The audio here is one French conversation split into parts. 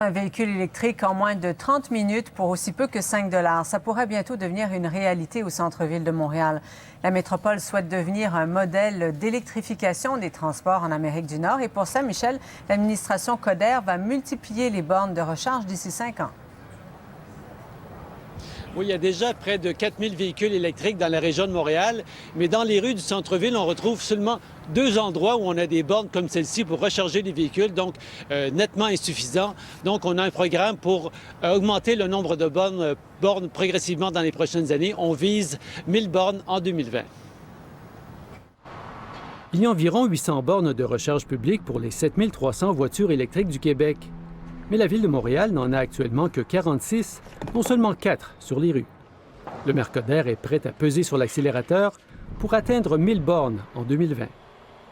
Un véhicule électrique en moins de 30 minutes pour aussi peu que 5 $. Ça pourrait bientôt devenir une réalité au centre-ville de Montréal. La métropole souhaite devenir un modèle d'électrification des transports en Amérique du Nord. Et pour ça, Michel, l'administration Coderre va multiplier les bornes de recharge d'ici 5 ans. Oui, il y a déjà près de 4000 véhicules électriques dans la région de Montréal, mais dans les rues du centre-ville, on retrouve seulement 2 endroits où on a des bornes comme celle-ci pour recharger les véhicules, donc nettement insuffisant. Donc, on a un programme pour augmenter le nombre de bornes progressivement dans les prochaines années. On vise 1000 bornes en 2020. Il y a environ 800 bornes de recharge publique pour les 7300 voitures électriques du Québec. Mais la Ville de Montréal n'en a actuellement que 46, dont seulement 4 sur les rues. Le maire Coderre est prêt à peser sur l'accélérateur pour atteindre 1000 bornes en 2020.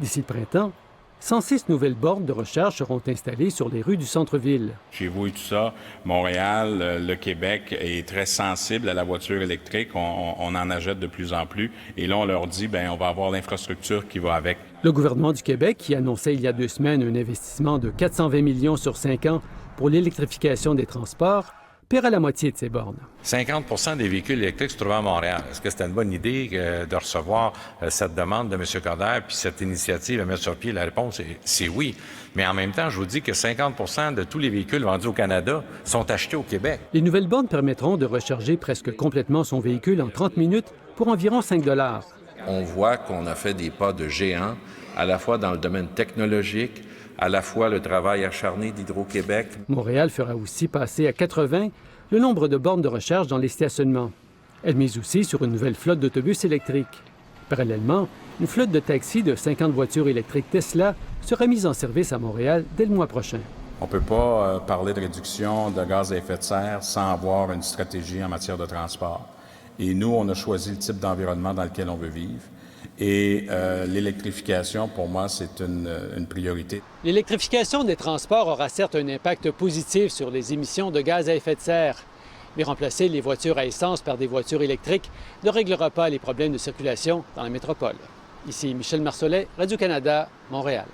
D'ici le printemps, 106 nouvelles bornes de recharge seront installées sur les rues du centre-ville. Chez vous et tout ça, Montréal, le Québec est très sensible à la voiture électrique. On en achète de plus en plus. Et là, on leur dit, bien, on va avoir l'infrastructure qui va avec. Le gouvernement du Québec, qui annonçait il y a 2 semaines un investissement de 420 millions sur 5 ans pour l'électrification des transports, paiera la moitié de ces bornes. 50 des véhicules électriques se trouvent à Montréal. Est-ce que c'était une bonne idée de recevoir cette demande de M. Coderre puis cette initiative à mettre sur pied? La réponse c'est oui. Mais en même temps, je vous dis que 50 de tous les véhicules vendus au Canada sont achetés au Québec. Les nouvelles bornes permettront de recharger presque complètement son véhicule en 30 minutes pour environ 5 $. On voit qu'on a fait des pas de géant, à la fois dans le domaine technologique, à la fois le travail acharné d'Hydro-Québec. Montréal fera aussi passer à 80 le nombre de bornes de recharge dans les stationnements. Elle mise aussi sur une nouvelle flotte d'autobus électriques. Parallèlement, une flotte de taxis de 50 voitures électriques Tesla sera mise en service à Montréal dès le mois prochain. On ne peut pas parler de réduction de gaz à effet de serre sans avoir une stratégie en matière de transport. Et nous, on a choisi le type d'environnement dans lequel on veut vivre. Et l'électrification, pour moi, c'est une priorité. L'électrification des transports aura certes un impact positif sur les émissions de gaz à effet de serre, mais remplacer les voitures à essence par des voitures électriques ne réglera pas les problèmes de circulation dans la métropole. Ici Michel Marcelet, Radio-Canada, Montréal.